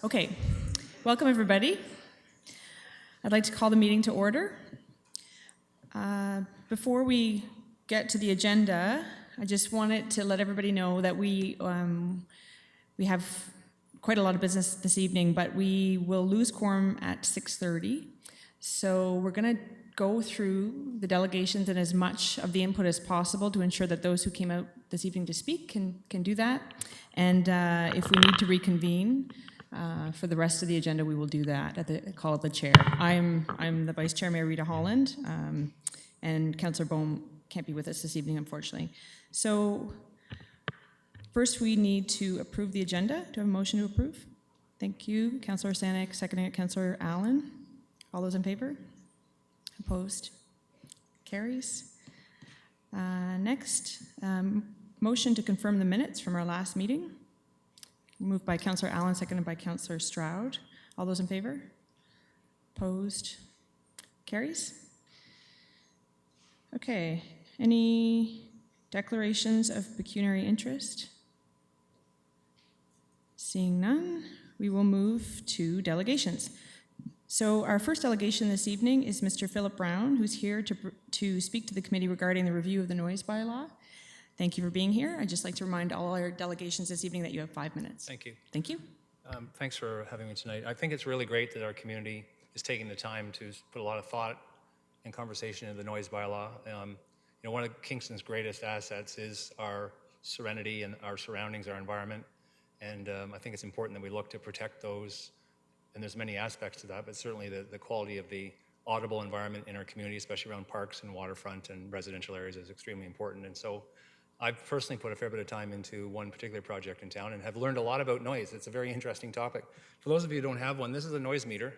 Okay, welcome everybody. I'd like to call the meeting to order. Before we get to the agenda, I just wanted to let everybody know that we have quite a lot of business this evening, but we will lose quorum at 6:30. So we're going to go through the delegations and as much of the input as possible to ensure that those who came out this evening to speak can do that. And if we need to reconvene for the rest of the agenda, we will do that at the call of the chair. I'm the Vice Chair, Mayor Rita Holland, and Councillor Bohm can't be with us this evening, unfortunately. So first we need to approve the agenda. Do I have a motion to approve? Thank you. Councillor Sanek, seconding it, Councillor Allen. All those in favor? Opposed? Carries. Next, motion to confirm the minutes from our last meeting. Moved by Councillor Allen, seconded by Councillor Stroud. All those in favor? Opposed? Carries. Okay, any declarations of pecuniary interest? Seeing none, we will move to delegations. So our first delegation this evening is Mr. Philip Brown, who's here to speak to the committee regarding the review of the noise bylaw. Thank you for being here. I'd just like to remind all our delegations this evening that you have 5 minutes. Thank you. Thank you. Thanks for having me tonight. I think it's really great that our community is taking the time to put a lot of thought and conversation into the noise bylaw. One of Kingston's greatest assets is our serenity and our surroundings, our environment. And I think it's important that we look to protect those. And there's many aspects to that, but certainly the quality of the audible environment in our community, especially around parks and waterfront and residential areas, is extremely important. And so I've personally put a fair bit of time into one particular project in town and have learned a lot about noise. It's a very interesting topic. For those of you who don't have one, this is a noise meter.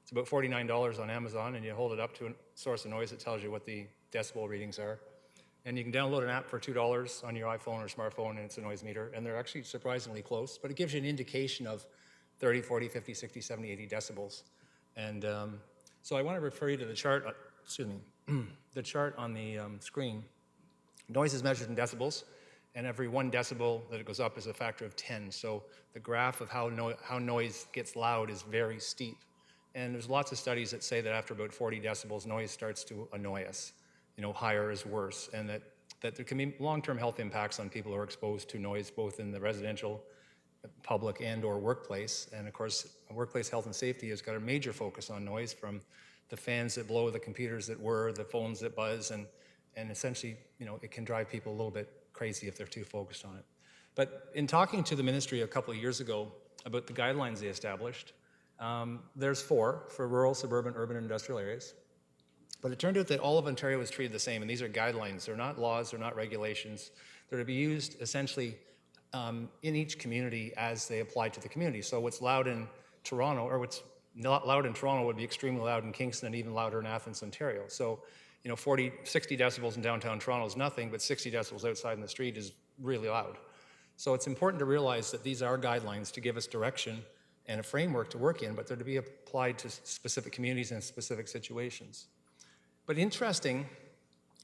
It's about $49 on Amazon, and you hold it up to a source of noise that tells you what the decibel readings are. And you can download an app for $2 on your iPhone or smartphone, and it's a noise meter. And they're actually surprisingly close, but it gives you an indication of 30, 40, 50, 60, 70, 80 decibels. And so I want to refer you to the chart, the chart on the screen. Noise is measured in decibels, and every 1 decibel that it goes up is a factor of 10. So the graph of how noise gets loud is very steep. And there's lots of studies that say that after about 40 decibels, noise starts to annoy us. Higher is worse, and that there can be long-term health impacts on people who are exposed to noise, both in the residential, public, and or workplace. And of course, workplace health and safety has got a major focus on noise, from the fans that blow, the computers that whir, the phones that buzz, and essentially, it can drive people a little bit crazy if they're too focused on it. But in talking to the ministry a couple of years ago about the guidelines they established, there's 4 for rural, suburban, urban, and industrial areas. But it turned out that all of Ontario was treated the same, and these are guidelines. They're not laws, they're not regulations. They're to be used essentially in each community as they apply to the community. So what's loud in Toronto, or what's not loud in Toronto, would be extremely loud in Kingston and even louder in Athens, Ontario. So 60 decibels in downtown Toronto is nothing, but 60 decibels outside in the street is really loud. So it's important to realize that these are guidelines to give us direction and a framework to work in, but they're to be applied to specific communities and specific situations. But interesting,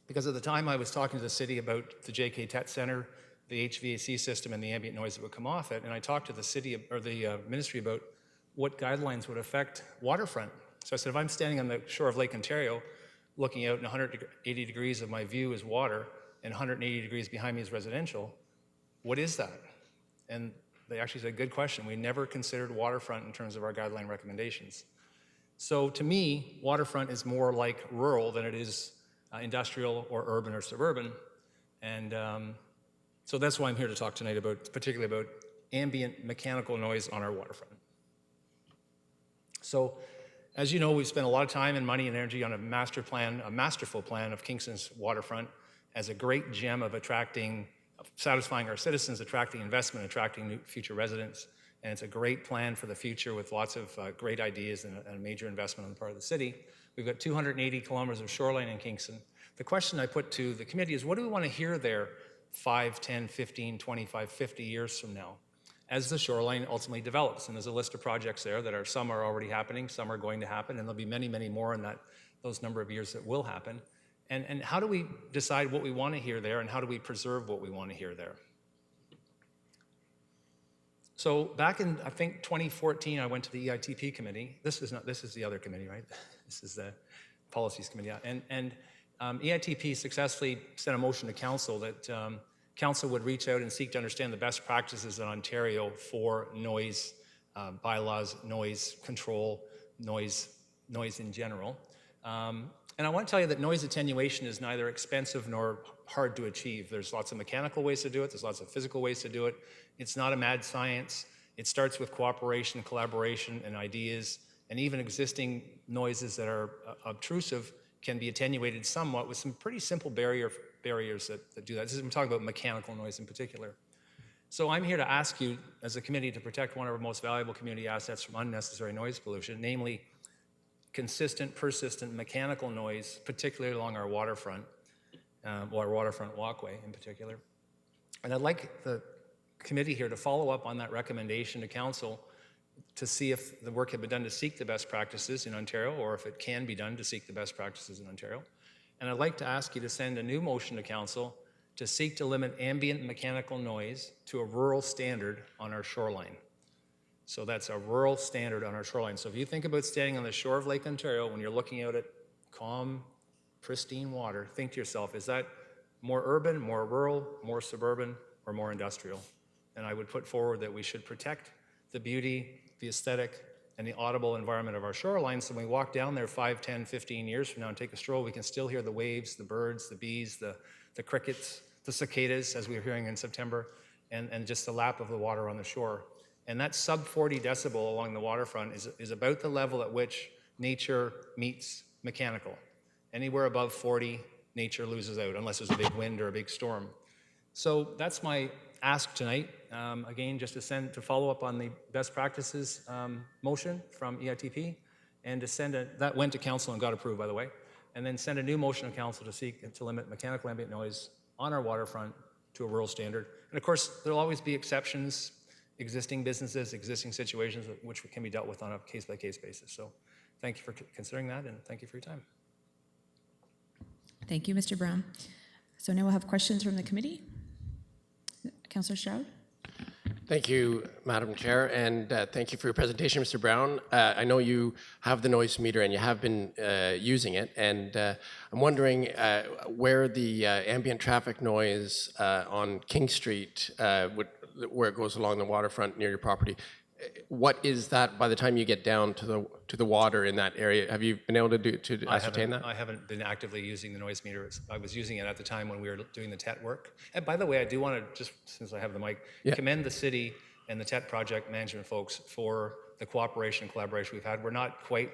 because at the time I was talking to the city about the JK TET Center, the HVAC system, and the ambient noise that would come off it, and I talked to the city or the ministry about what guidelines would affect waterfront. So I said, if I'm standing on the shore of Lake Ontario, looking out and 180 degrees of my view is water, and 180 degrees behind me is residential, what is that? And they actually said, good question. We never considered waterfront in terms of our guideline recommendations. So to me, waterfront is more like rural than it is industrial or urban or suburban. And so that's why I'm here to talk tonight particularly about ambient mechanical noise on our waterfront. So as you know, we've spent a lot of time and money and energy on a masterful plan of Kingston's waterfront as a great gem of satisfying our citizens, attracting investment, attracting new future residents. And it's a great plan for the future with lots of great ideas and a major investment on the part of the city. We've got 280 kilometers of shoreline in Kingston. The question I put to the committee is, what do we want to hear there 5, 10, 15, 25, 50 years from now as the shoreline ultimately develops? And there's a list of projects there that some are already happening, some are going to happen, and there'll be many, many more in those number of years that will happen. And how do we decide what we want to hear there, and how do we preserve what we want to hear there? So back in, I think, 2014, I went to the EITP committee. This is the other committee, right? This is the policies committee, yeah. And EITP successfully sent a motion to council that council would reach out and seek to understand the best practices in Ontario for noise bylaws, noise control, noise in general. And I want to tell you that noise attenuation is neither expensive nor hard to achieve. There's lots of mechanical ways to do it. There's lots of physical ways to do it. It's not a mad science. It starts with cooperation, collaboration, and ideas. And even existing noises that are obtrusive can be attenuated somewhat with some pretty simple barriers that do that. I'm talking about mechanical noise in particular. So I'm here to ask you, as a committee, to protect one of our most valuable community assets from unnecessary noise pollution, namely consistent, persistent mechanical noise, particularly along our waterfront, or our waterfront walkway in particular. And I'd like the committee here to follow up on that recommendation to council to see if the work had been done to seek the best practices in Ontario, or if it can be done to seek the best practices in Ontario. And I'd like to ask you to send a new motion to council to seek to limit ambient mechanical noise to a rural standard on our shoreline. So that's a rural standard on our shoreline. So if you think about standing on the shore of Lake Ontario when you're looking out at calm, pristine water, think to yourself, is that more urban, more rural, more suburban, or more industrial? And I would put forward that we should protect the beauty, the aesthetic, and the audible environment of our shoreline, so when we walk down there 5, 10, 15 years from now and take a stroll, we can still hear the waves, the birds, the bees, the crickets, the cicadas, as we were hearing in September, and just the lap of the water on the shore. And that sub 40 decibel along the waterfront is about the level at which nature meets mechanical. Anywhere above 40, nature loses out, unless there's a big wind or a big storm. So that's my ask tonight. Again, just to follow up on the best practices motion from EITP, and to send that went to council and got approved, by the way, and then send a new motion to council to seek to limit mechanical ambient noise on our waterfront to a rural standard. And of course, there'll always be exceptions, existing businesses, existing situations, which can be dealt with on a case-by-case basis. So thank you for considering that, and thank you for your time. Thank you, Mr. Brown. So now we'll have questions from the committee. Councillor Stroud. Thank you, Madam Chair, and thank you for your presentation, Mr. Brown. I know you have the noise meter and you have been using it, and I'm wondering where the ambient traffic noise on King Street, where it goes along the waterfront near your property, what is that by the time you get down to the water in that area? Have you been able to ascertain that? I haven't been actively using the noise meter. I was using it at the time when we were doing the TET work. And by the way, I do want to, just since I have the mic, commend the city and the TET project management folks for the cooperation and collaboration we've had. We're not quite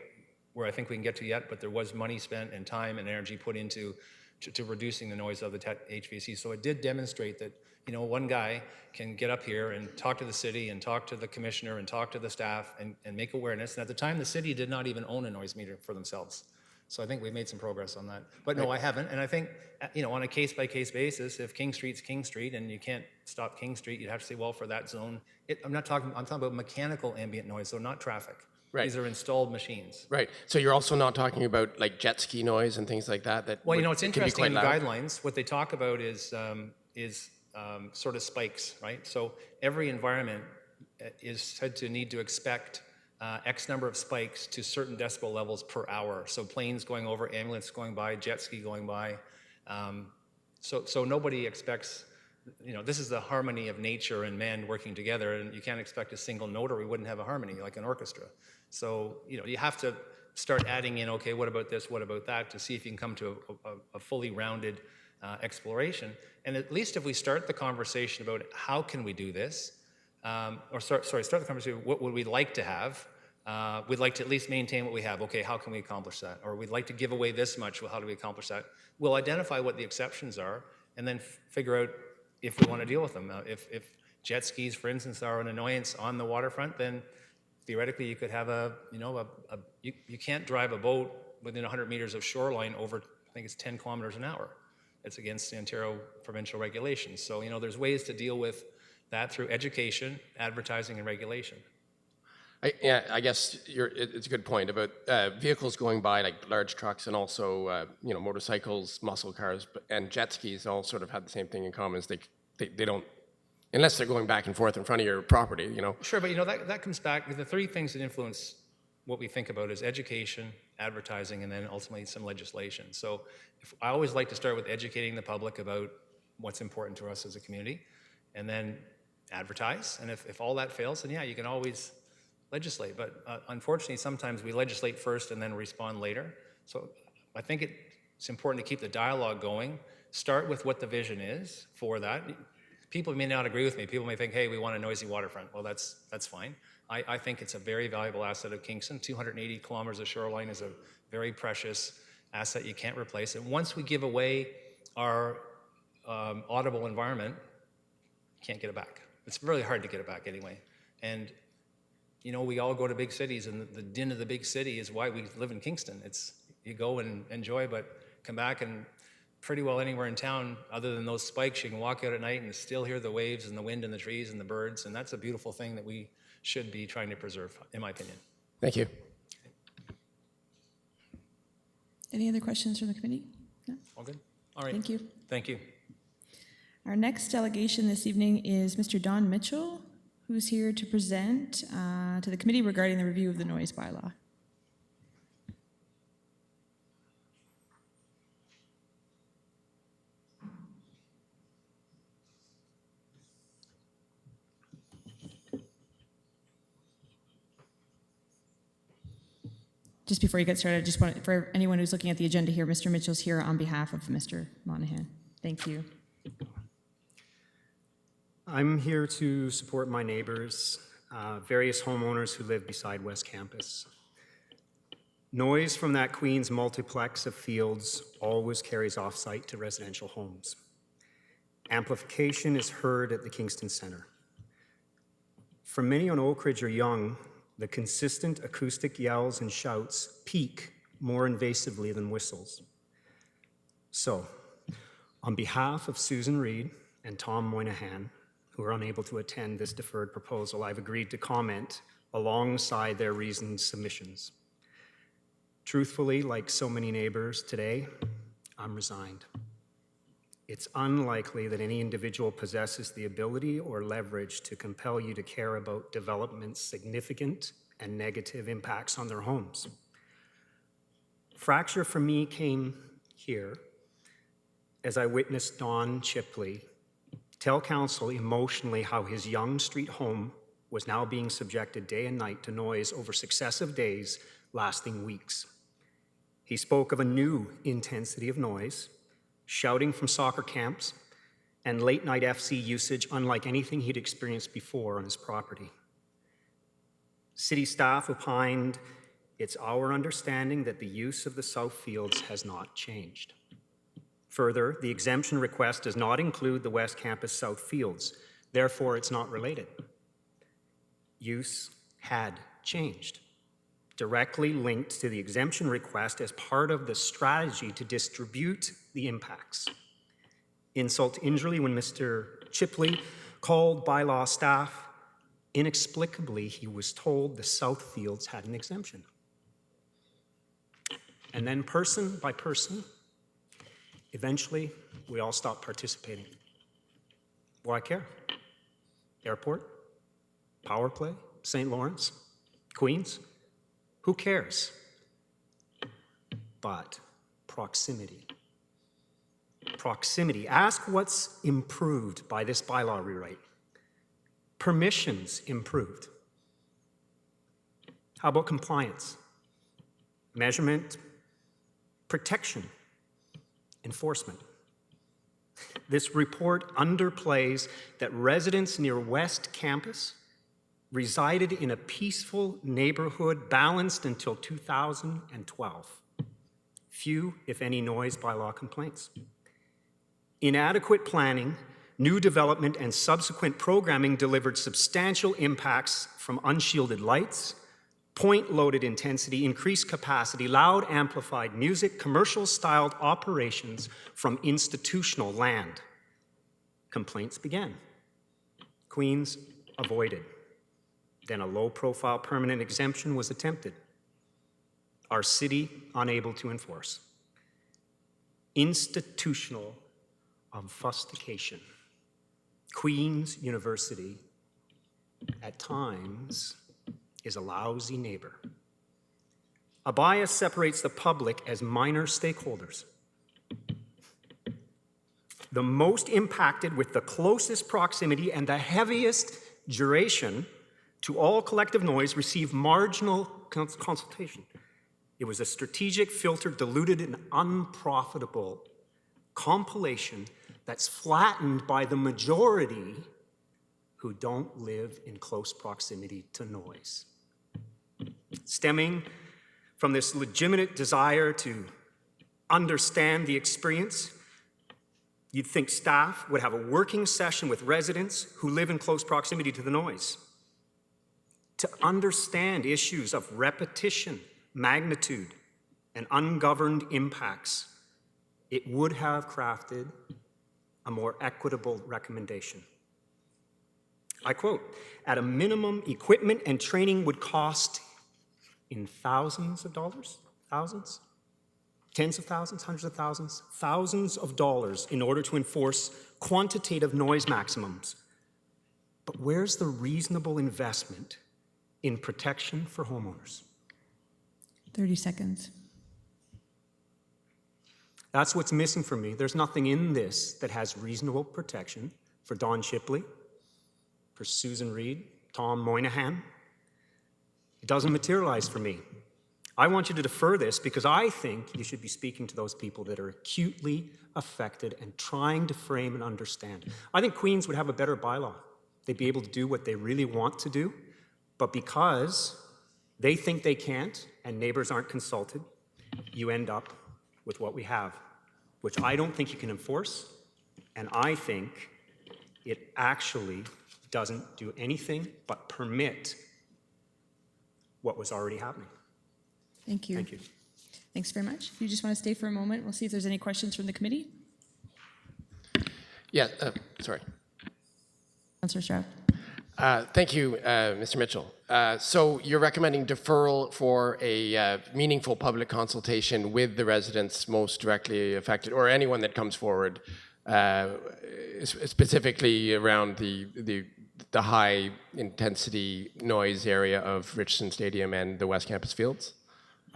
where I think we can get to yet, but there was money spent and time and energy put into to reducing the noise of the TET HVAC. So it did demonstrate that, you know, one guy can get up here and talk to the city and talk to the commissioner and talk to the staff and make awareness. And at the time, the city did not even own a noise meter for themselves. So I think we've made some progress on that. But no, I haven't. And I think, you know, on a case-by-case basis, if King Street's King Street and you can't stop King Street, you'd have to say, well, for that zone, I'm talking about mechanical ambient noise, so not traffic. Right. These are installed machines. Right. So you're also not talking about like jet ski noise and things like that. Well, you know, it's interesting in the guidelines. What they talk about is sort of spikes, right? So every environment is said to need to expect X number of spikes to certain decibel levels per hour. So planes going over, ambulance going by, jet ski going by. So nobody expects, you know, this is the harmony of nature and man working together, and you can't expect a single note or we wouldn't have a harmony like an orchestra. So, you know, you have to start adding in, okay, what about this, what about that, to see if you can come to a fully rounded exploration. And at least if we start the conversation about how can we do this, start the conversation, what would we like to have? We'd like to at least maintain what we have. Okay, how can we accomplish that? Or we'd like to give away this much. Well, how do we accomplish that? We'll identify what the exceptions are and then figure out if we want to deal with them. If jet skis, for instance, are an annoyance on the waterfront, then theoretically you could have you can't drive a boat within 100 meters of shoreline over, I think it's 10 kilometers an hour. It's against the Ontario provincial regulations. So, you know, there's ways to deal with that through education, advertising, and regulation. I guess it's a good point about vehicles going by, like large trucks, and also you know, motorcycles, muscle cars, and jet skis all sort of have the same thing in common. Is they don't Unless they're going back and forth in front of your property, you know. Sure, but that comes back, the three things that influence what we think about is education, advertising, and then ultimately some legislation. So I always like to start with educating the public about what's important to us as a community, and then advertise. And if all that fails, then yeah, you can always legislate. But unfortunately, sometimes we legislate first and then respond later. So I think it's important to keep the dialogue going. Start with what the vision is for that. People may not agree with me. People may think, hey, we want a noisy waterfront. Well, that's fine. I think it's a very valuable asset of Kingston. 280 kilometers of shoreline is a very precious asset you can't replace. And once we give away our audible environment, you can't get it back. It's really hard to get it back anyway. And we all go to big cities, and the din of the big city is why we live in Kingston. You go and enjoy, but come back, and pretty well anywhere in town, other than those spikes, you can walk out at night and still hear the waves and the wind and the trees and the birds, and that's a beautiful thing that we should be trying to preserve, in my opinion. Thank you. Any other questions from the committee? No? All good? All right. Thank you. Thank you. Our next delegation this evening is Mr. Don Mitchell, who's here to present to the committee regarding the review of the noise bylaw. Just before you get started, I just want, for anyone who's looking at the agenda here, Mr. Mitchell's here on behalf of Mr. Monahan. Thank you. I'm here to support my neighbors, various homeowners who live beside West Campus. Noise from that Queen's multiplex of fields always carries off-site to residential homes. Amplification is heard at the Kingston Centre. For many on Oak Ridge or Young, the consistent acoustic yells and shouts peak more invasively than whistles. So, on behalf of Susan Reed and Tom Moynihan, who are unable to attend this deferred proposal, I've agreed to comment alongside their reasoned submissions. Truthfully, like so many neighbors today, I'm resigned. It's unlikely that any individual possesses the ability or leverage to compel you to care about development's significant and negative impacts on their homes. Fracture for me came here as I witnessed Don Chipley tell council emotionally how his Yonge Street home was now being subjected day and night to noise over successive days lasting weeks. He spoke of a new intensity of noise, shouting from soccer camps, and late-night FC usage unlike anything he'd experienced before on his property. City staff opined, it's our understanding that the use of the South Fields has not changed. Further, the exemption request does not include the West Campus South Fields, therefore it's not related. Use had changed, directly linked to the exemption request as part of the strategy to distribute the impacts. Insult to injury when Mr. Chipley called bylaw staff, inexplicably he was told the South Fields had an exemption. And then person by person, eventually we all stopped participating. Why care? Airport, power play, St. Lawrence, Queens, who cares? But proximity. Proximity. Ask what's improved by this bylaw rewrite. Permissions improved. How about compliance? Measurement, protection, enforcement. This report underplays that residents near West Campus resided in a peaceful neighborhood balanced until 2012. Few, if any, noise bylaw complaints. Inadequate planning, new development, and subsequent programming delivered substantial impacts from unshielded lights, point-loaded intensity, increased capacity, loud amplified music, commercial-styled operations from institutional land. Complaints began. Queens avoided. Then a low-profile permanent exemption was attempted. Our city unable to enforce. Institutional obfuscation. Queen's University, at times, is a lousy neighbor. A bias separates the public as minor stakeholders. The most impacted with the closest proximity and the heaviest duration to all collective noise receive marginal consultation. It was a strategic, filtered, diluted, and unprofitable compilation that's flattened by the majority who don't live in close proximity to noise. Stemming from this legitimate desire to understand the experience, you'd think staff would have a working session with residents who live in close proximity to the noise to understand issues of repetition, magnitude, and ungoverned impacts. It would have crafted a more equitable recommendation. I quote, "At a minimum, equipment and training would cost in thousands of dollars, thousands, tens of thousands, hundreds of thousands, thousands of dollars in order to enforce quantitative noise maximums. But where's the reasonable investment in protection for homeowners?" 30 seconds. That's what's missing for me. There's nothing in this that has reasonable protection for Don Shipley, for Susan Reed, Tom Moynihan. It doesn't materialize for me. I want you to defer this because I think you should be speaking to those people that are acutely affected and trying to frame and understand. I think Queens would have a better bylaw. They'd be able to do what they really want to do, but because they think they can't and neighbors aren't consulted, you end up with what we have, which I don't think you can enforce, and I think it actually doesn't do anything but permit what was already happening. Thank you. Thank you. Thanks very much. If you just want to stay for a moment, we'll see if there's any questions from the committee. Yeah, sorry. Councillor Stroud. Thank you, Mr. Mitchell. So you're recommending deferral for a meaningful public consultation with the residents most directly affected, or anyone that comes forward, specifically around the high intensity noise area of Richardson Stadium and the West Campus Fields?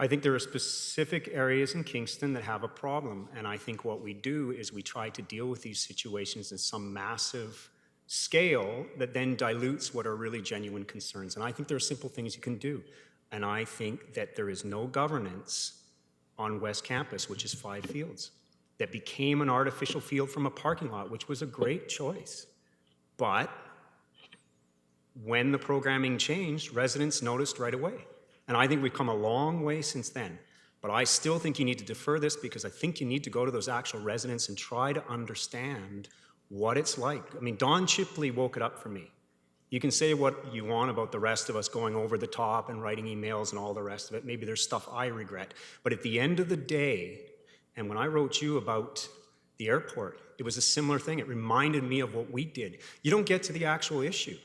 I think there are specific areas in Kingston that have a problem, and I think what we do is we try to deal with these situations in some massive scale that then dilutes what are really genuine concerns. And I think there are simple things you can do. And I think that there is no governance on West Campus, which is 5 fields, that became an artificial field from a parking lot, which was a great choice. But when the programming changed, residents noticed right away. And I think we've come a long way since then. But I still think you need to defer this because I think you need to go to those actual residents and try to understand what it's like. I mean, Don Shipley woke it up for me. You can say what you want about the rest of us going over the top and writing emails and all the rest of it. Maybe there's stuff I regret. But at the end of the day, and when I wrote you about the airport, it was a similar thing. It reminded me of what we did. You don't get to the actual issue.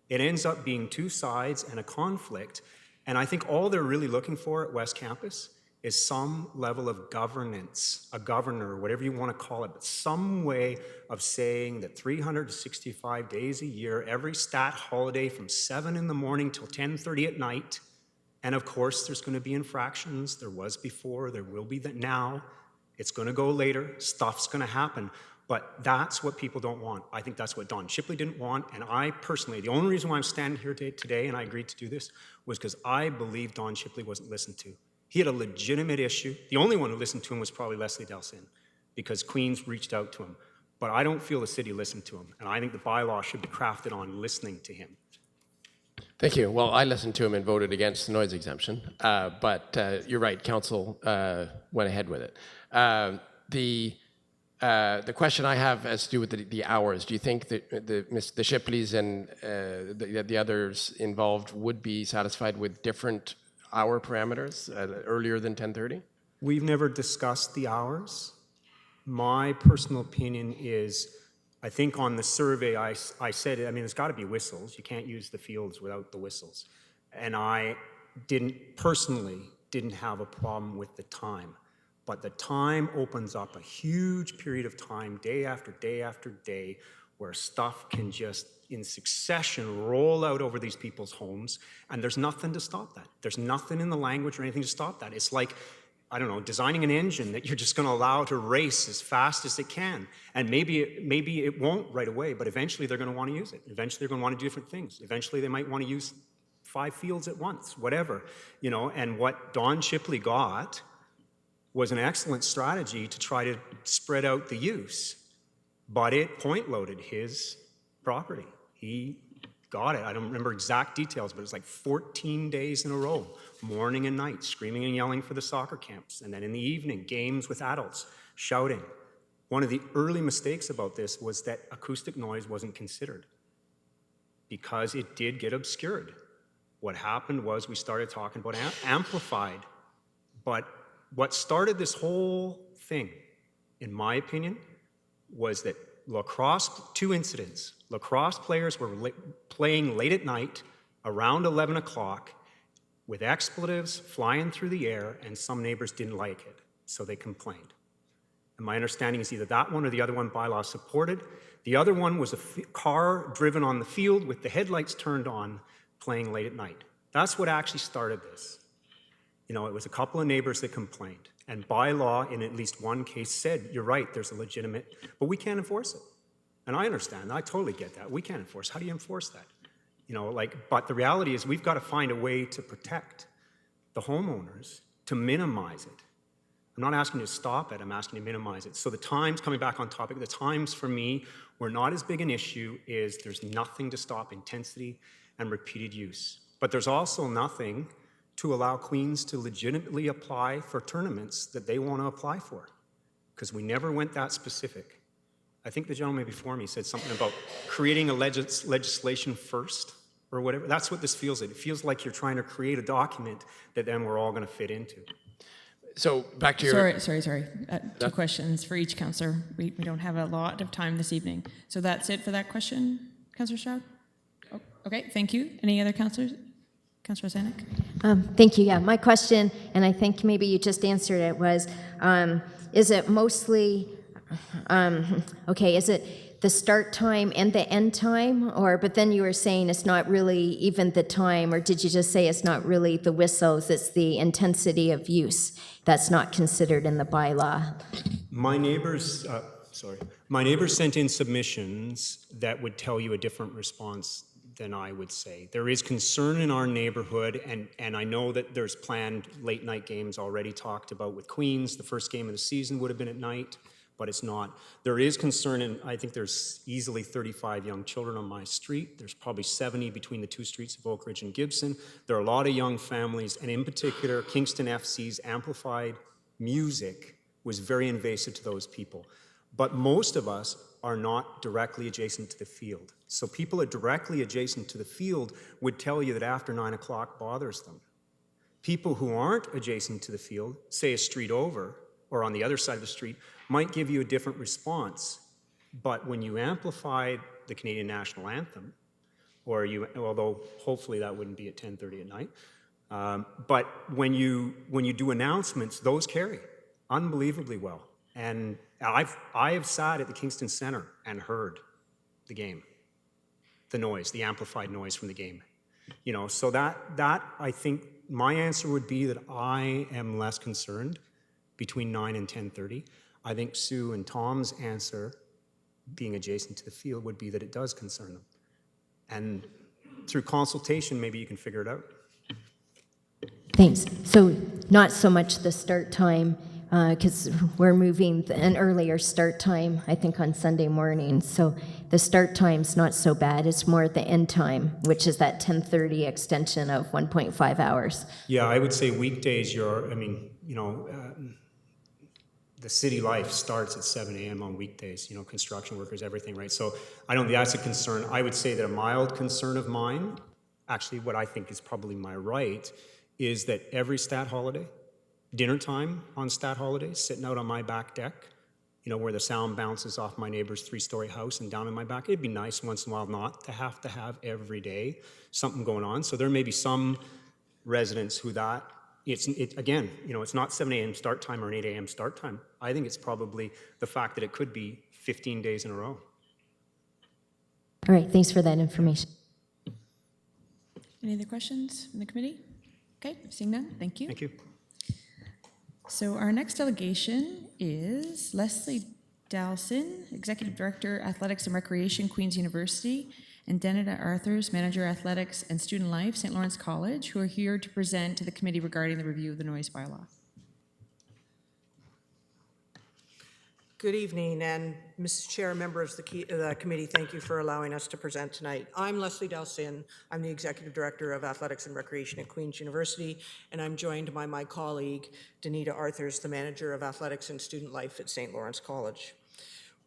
It ends up being 2 sides and a conflict. And I think all they're really looking for at West Campus is some level of governance, a governor, whatever you want to call it, but some way of saying that 365 days a year, every stat holiday from 7 in the morning till 10:30 at night, and of course there's going to be infractions. There was before, there will be that now. It's going to go later. Stuff's going to happen. But that's what people don't want. I think that's what Don Shipley didn't want. And I personally, the only reason why I'm standing here today and I agreed to do this was because I believe Don Shipley wasn't listened to. He had a legitimate issue. The only one who listened to him was probably Leslie Delsin because Queens reached out to him. But I don't feel the city listened to him. And I think the bylaw should be crafted on listening to him. Thank you. Well, I listened to him and voted against the noise exemption. But you're right, council went ahead with it. The question I have has to do with the hours. Do you think that the Shipleys and the others involved would be satisfied with different hour parameters earlier than 10:30? We've never discussed the hours. My personal opinion is, I think on the survey I said, I mean, there's got to be whistles. You can't use the fields without the whistles. And I personally didn't have a problem with the time. But the time opens up a huge period of time, day after day after day, where stuff can just in succession roll out over these people's homes, and there's nothing to stop that. There's nothing in the language or anything to stop that. It's like, I don't know, designing an engine that you're just going to allow to race as fast as it can. And maybe it won't right away, but eventually they're going to want to use it. Eventually they're going to want to do different things. Eventually they might want to use 5 fields at once, whatever, you know. And what Don Chipley got was an excellent strategy to try to spread out the use, but it point-loaded his property. He got it. I don't remember exact details, but it was like 14 days in a row, morning and night, screaming and yelling for the soccer camps. And then in the evening, games with adults, shouting. One of the early mistakes about this was that acoustic noise wasn't considered because it did get obscured. What happened was we started talking about amplified. But what started this whole thing, in my opinion, was that lacrosse, 2 incidents. Lacrosse players were playing late at night, around 11 o'clock, with expletives flying through the air, and some neighbors didn't like it, so they complained. And my understanding is either that one or the other one bylaw supported. The other one was a car driven on the field with the headlights turned on, playing late at night. That's what actually started this. You know, it was a couple of neighbors that complained. And bylaw, in at least one case, said, you're right, there's a legitimate, but we can't enforce it. And I understand, I totally get that. We can't enforce. How do you enforce that? You know, like, but the reality is we've got to find a way to protect the homeowners, to minimize it. I'm not asking you to stop it, I'm asking you to minimize it. So the times, coming back on topic, the times for me were not as big an issue is there's nothing to stop intensity and repeated use. But there's also nothing to allow queens to legitimately apply for tournaments that they want to apply for, because we never went that specific. I think the gentleman before me said something about creating a legislation first or whatever. That's what this feels like. It feels like you're trying to create a document that then we're all going to fit into. So back to your... Sorry. 2 questions for each councillor. We don't have a lot of time this evening. So that's it for that question, Councillor Stroud? Oh, okay, thank you. Any other councillors? Councillor Zanuck? Thank you. Yeah, my question, and I think maybe you just answered it, was, is it mostly, is it the start time and the end time? But then you were saying it's not really even the time, or did you just say it's not really the whistles, it's the intensity of use that's not considered in the bylaw? My neighbors sent in submissions that would tell you a different response than I would say. There is concern in our neighborhood, and I know that there's planned late night games already talked about with Queens. The first game of the season would have been at night, but it's not. There is concern, and I think there's easily 35 young children on my street. There's probably 70 between the 2 streets of Oak Ridge and Gibson. There are a lot of young families, and in particular, Kingston FC's amplified music was very invasive to those people. But most of us are not directly adjacent to the field. So people that are directly adjacent to the field would tell you that after 9 o'clock bothers them. People who aren't adjacent to the field, say a street over or on the other side of the street, might give you a different response. But when you amplify the Canadian National Anthem, although hopefully that wouldn't be at 10:30 at night, but when you do announcements, those carry unbelievably well. And I have sat at the Kingston Centre and heard the game, the noise, the amplified noise from the game. You know, so that I think my answer would be that I am less concerned between 9 and 10:30. I think Sue and Tom's answer, being adjacent to the field, would be that it does concern them. And through consultation, maybe you can figure it out. Thanks. So not so much the start time, because we're moving an earlier start time, I think, on Sunday morning. So the start time's not so bad. It's more the end time, which is that 10:30 extension of 1.5 hours. Yeah, I would say weekdays, the city life starts at 7 a.m. on weekdays, construction workers, everything, right? So I don't think that's a concern. I would say that a mild concern of mine, actually what I think is probably my right, is that every stat holiday, dinner time on stat holidays, sitting out on my back deck, where the sound bounces off my neighbor's 3-story house and down in my back. It'd be nice once in a while not to have every day something going on. So there may be some residents who again, it's not 7 a.m. start time or an 8 a.m. start time. I think it's probably the fact that it could be 15 days in a row. All right, thanks for that information. Any other questions from the committee? Okay, seeing none, thank you. Thank you. So our next delegation is Leslie Dalson, Executive Director, Athletics and Recreation, Queen's University, and Denita Arthurs, Manager, Athletics and Student Life, St. Lawrence College, who are here to present to the committee regarding the review of the noise bylaw. Good evening, and Mrs. Chair, members of the committee, thank you for allowing us to present tonight. I'm Leslie Dalsin. I'm the Executive Director of Athletics and Recreation at Queen's University, and I'm joined by my colleague, Denita Arthurs, the Manager of Athletics and Student Life at St. Lawrence College.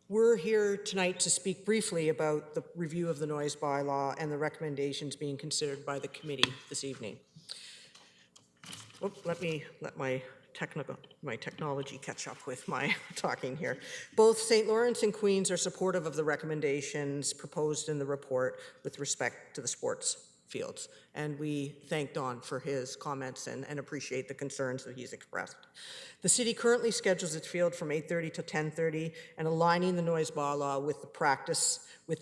We're here tonight to speak briefly about the review of the noise bylaw and the recommendations being considered by the committee this evening. Let me let my technology catch up with my talking here. Both St. Lawrence and Queen's are supportive of the recommendations proposed in the report with respect to the sports fields. And we thank Don for his comments and appreciate the concerns that he's expressed. The city currently schedules its field from 8:30 to 10:30, and aligning the noise bylaw with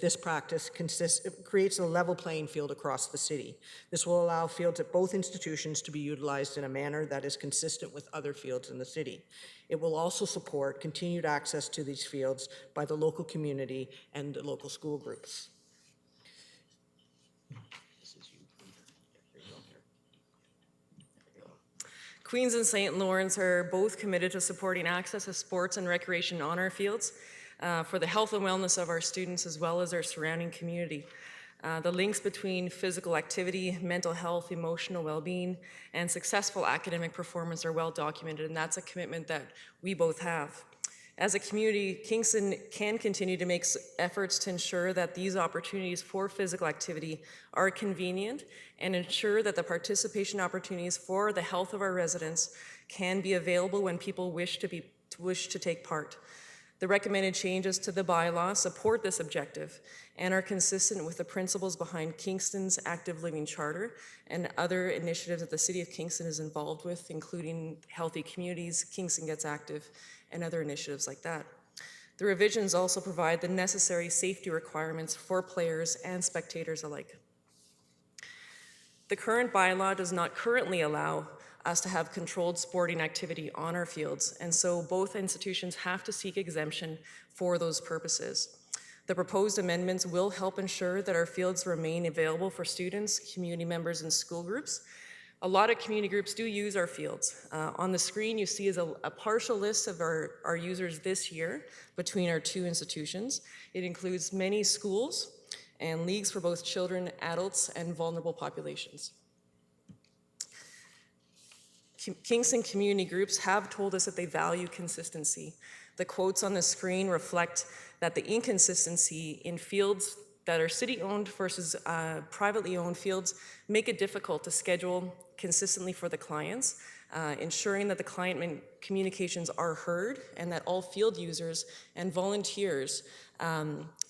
this practice creates a level playing field across the city. This will allow fields at both institutions to be utilized in a manner that is consistent with other fields in the city. It will also support continued access to these fields by the local community and the local school groups. Queens and St. Lawrence are both committed to supporting access to sports and recreation on our fields for the health and wellness of our students as well as our surrounding community. The links between physical activity, mental health, emotional well-being, and successful academic performance are well documented, and that's a commitment that we both have. As a community, Kingston can continue to make efforts to ensure that these opportunities for physical activity are convenient and ensure that the participation opportunities for the health of our residents can be available when people wish to take part. The recommended changes to the bylaw support this objective and are consistent with the principles behind Kingston's Active Living Charter and other initiatives that the City of Kingston is involved with, including Healthy Communities, Kingston Gets Active, and other initiatives like that. The revisions also provide the necessary safety requirements for players and spectators alike. The current bylaw does not currently allow us to have controlled sporting activity on our fields, and so both institutions have to seek exemption for those purposes. The proposed amendments will help ensure that our fields remain available for students, community members, and school groups. A lot of community groups do use our fields. On the screen you see is a partial list of our users this year between our two institutions. It includes many schools and leagues for both children, adults, and vulnerable populations. Kingston community groups have told us that they value consistency. The quotes on the screen reflect that the inconsistency in fields that are city-owned versus privately owned fields make it difficult to schedule consistently for the clients, ensuring that the client communications are heard and that all field users and volunteers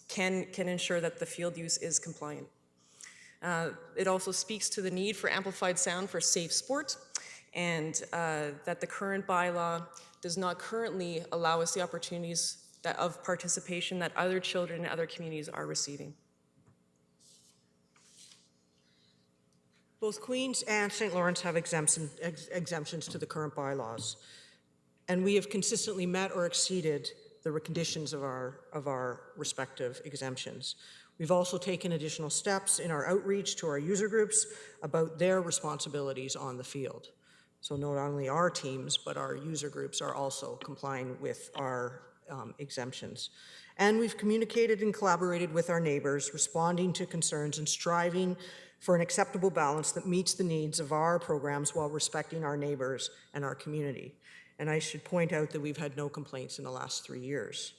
can ensure that the field use is compliant. It also speaks to the need for amplified sound for safe sport, and that the current bylaw does not currently allow us the opportunities of participation that other children and other communities are receiving. Both Queens and St. Lawrence have exemptions to the current bylaws, and we have consistently met or exceeded the conditions of our respective exemptions. We've also taken additional steps in our outreach to our user groups about their responsibilities on the field. So not only our teams, but our user groups are also complying with our exemptions. And we've communicated and collaborated with our neighbors, responding to concerns and striving for an acceptable balance that meets the needs of our programs while respecting our neighbors and our community. And I should point out that we've had no complaints in the last 3 years.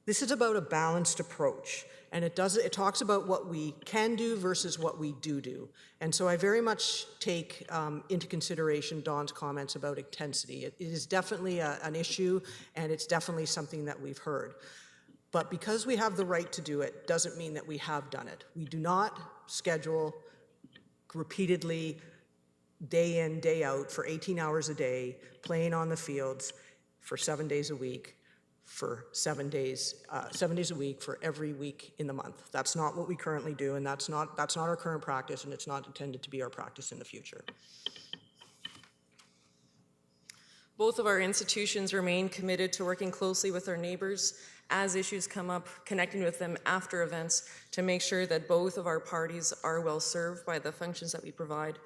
This is about a balanced approach, and it talks about what we can do versus what we do. And so I very much take into consideration Dawn's comments about intensity. It is definitely an issue, and it's definitely something that we've heard. But because we have the right to do it, doesn't mean that we have done it. We do not schedule repeatedly, day in, day out, for 18 hours a day, playing on the fields for 7 days a week, for 7 days a week for every week in the month. That's not what we currently do, and that's not our current practice, and it's not intended to be our practice in the future. Both of our institutions remain committed to working closely with our neighbors as issues come up, connecting with them after events to make sure that both of our parties are well served by the functions that we provide.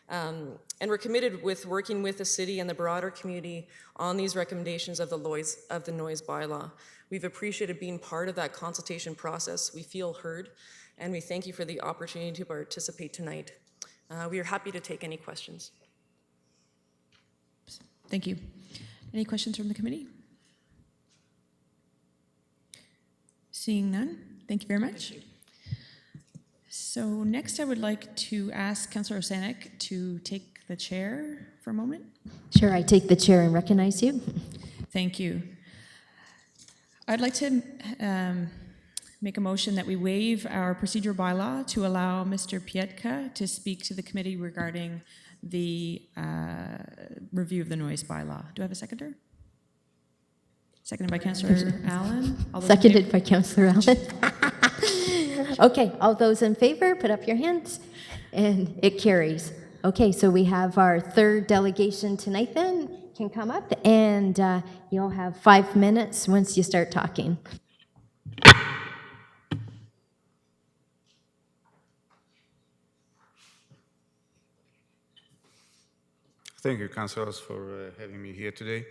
And we're committed with working with the city and the broader community on these recommendations of the noise bylaw. We've appreciated being part of that consultation process. We feel heard, and we thank you for the opportunity to participate tonight. We are happy to take any questions. Thank you. Any questions from the committee? Seeing none, thank you very much. So next I would like to ask Councillor Osanek to take the chair for a moment. Sure, I take the chair and recognize you. Thank you. I'd like to make a motion that we waive our procedure bylaw to allow Mr. Pietka to speak to the committee regarding the review of the noise bylaw. Do I have a seconder? Seconded by Councillor Allen. Seconded by Councillor Allen. Okay, all those in favor, put up your hands, and it carries. Okay, so we have our third delegation tonight then, can come up, and you'll have 5 minutes once you start talking. Thank you, councillors, for having me here today.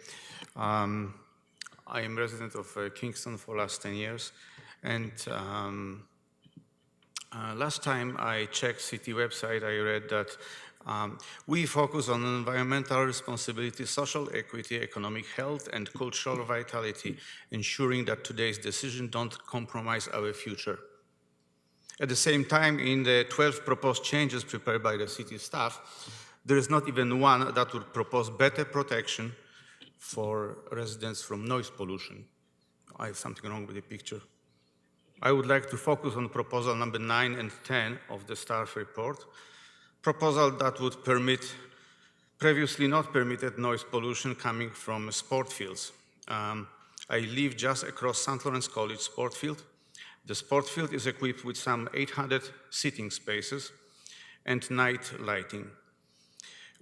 I am resident of Kingston for the last 10 years, and last time I checked city website, I read that we focus on environmental responsibility, social equity, economic health, and cultural vitality, ensuring that today's decisions don't compromise our future. At the same time, in the 12 proposed changes prepared by the city staff, there is not even one that would propose better protection for residents from noise pollution. I have something wrong with the picture. I would like to focus on proposal number 9 and 10 of the staff report, proposal that would permit previously not permitted noise pollution coming from sport fields. I live just across St. Lawrence College sport field. The sport field is equipped with some 800 seating spaces and night lighting.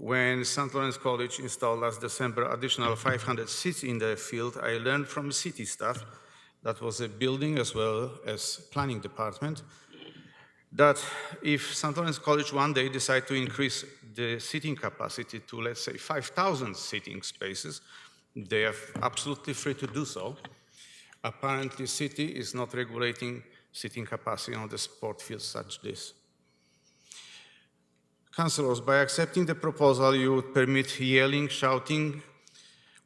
When St. Lawrence College installed last December additional 500 seats in the field, I learned from city staff, that was a building as well as planning department, that if St. Lawrence College one day decide to increase the seating capacity to, let's say, 5,000 seating spaces, they are absolutely free to do so. Apparently, city is not regulating seating capacity on the sport fields such this. Councillors, by accepting the proposal, you would permit yelling, shouting,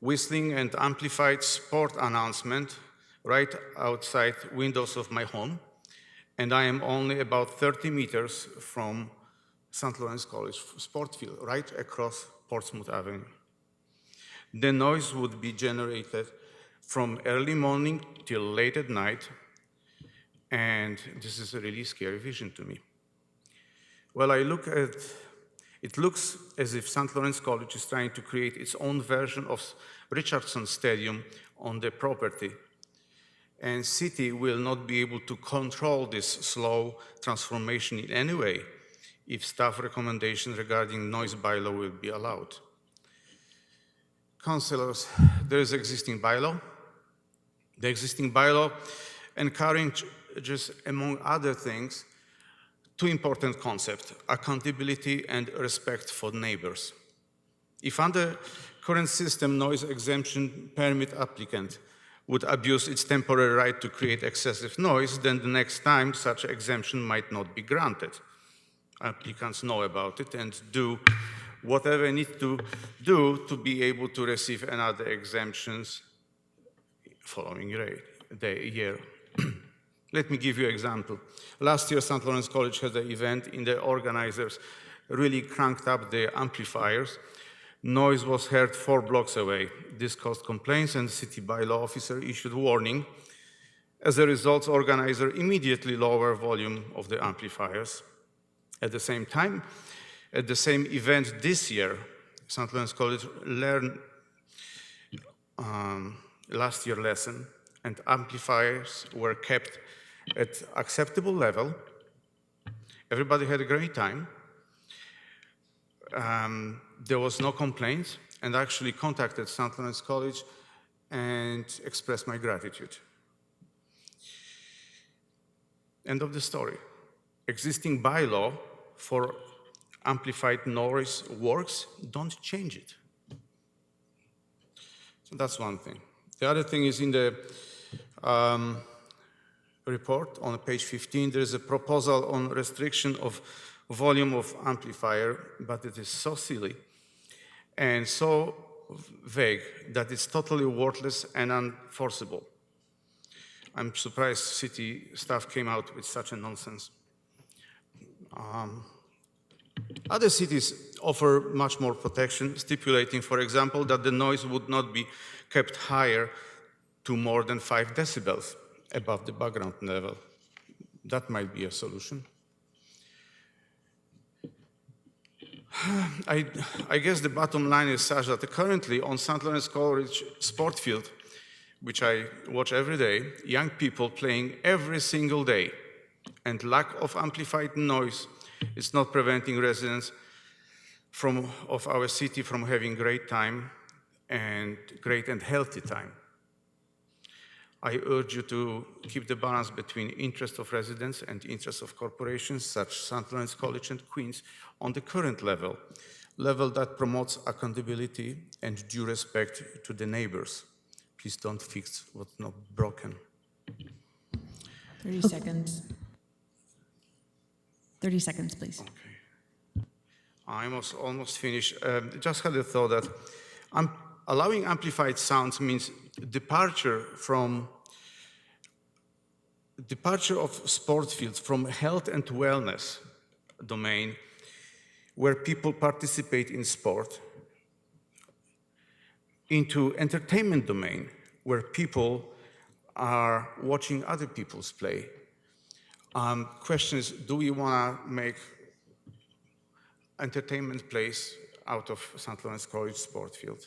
whistling, and amplified sport announcement right outside windows of my home, and I am only about 30 meters from St. Lawrence College sport field, right across Portsmouth Avenue. The noise would be generated from early morning till late at night, and this is a really scary vision to me. Well, I look at it looks as if St. Lawrence College is trying to create its own version of Richardson Stadium on the property. And city will not be able to control this slow transformation in any way if staff recommendations regarding noise bylaw will be allowed. Councillors, there is existing bylaw. The existing bylaw encourages, among other things, two important concepts: accountability and respect for neighbors. If under current system noise exemption permit applicant would abuse its temporary right to create excessive noise, then the next time such exemption might not be granted. Applicants know about it and do whatever they need to do to be able to receive another exemptions following year. Let me give you an example. Last year, St. Lawrence College had an event and the organizers really cranked up the amplifiers. Noise was heard 4 blocks away. This caused complaints and the city bylaw officer issued warning. As a result, organizer immediately lowered volume of the amplifiers. At the same time, at the same event this year, St. Lawrence College last year lesson, and amplifiers were kept at acceptable level. Everybody had a great time. There was no complaints, and I actually contacted St. Lawrence College and expressed my gratitude. End of the story. Existing bylaw for amplified noise works, don't change it. So that's one thing. The other thing is in the report on page 15, there is a proposal on restriction of volume of amplifier, but it is so silly and so vague that it's totally worthless and unenforceable. I'm surprised city staff came out with such a nonsense. Other cities offer much more protection, stipulating, for example, that the noise would not be kept higher to more than 5 decibels above the background level. That might be a solution. I guess the bottom line is such that currently on St. Lawrence College sport field, which I watch every day, young people playing every single day, and lack of amplified noise is not preventing residents of our city from having great time and great and healthy time. I urge you to keep the balance between interest of residents and interest of corporations such St. Lawrence College and Queen's on the current level that promotes accountability and due respect to the neighbors. Please don't fix what's not broken. 30 seconds. 30 seconds, please. Okay. I'm almost finished. Just had a thought that allowing amplified sounds means departure of sport fields from health and wellness domain where people participate in sport into entertainment domain where people are watching other people's play. Question is, do we want to make entertainment place out of St. Lawrence College sport field?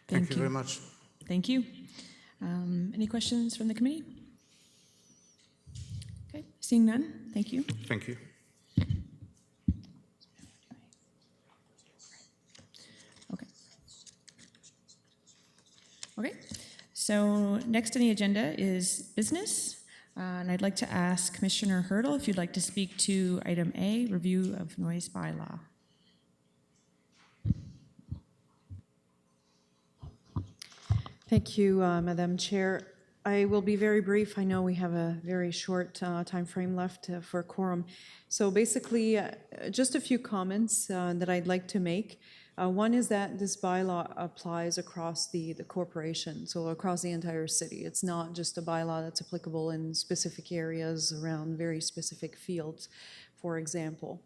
Thank you very much. Thank you. Any questions from the committee? Okay, seeing none, thank you. Thank you. Okay. Okay, so next on the agenda is business. And I'd like to ask Commissioner Hurdle if you'd like to speak to item A, review of noise bylaw. Thank you, Madam Chair. I will be very brief. I know we have a very short time frame left for quorum. So basically, just a few comments that I'd like to make. One is that this bylaw applies across the corporation, so across the entire city. It's not just a bylaw that's applicable in specific areas around very specific fields, for example.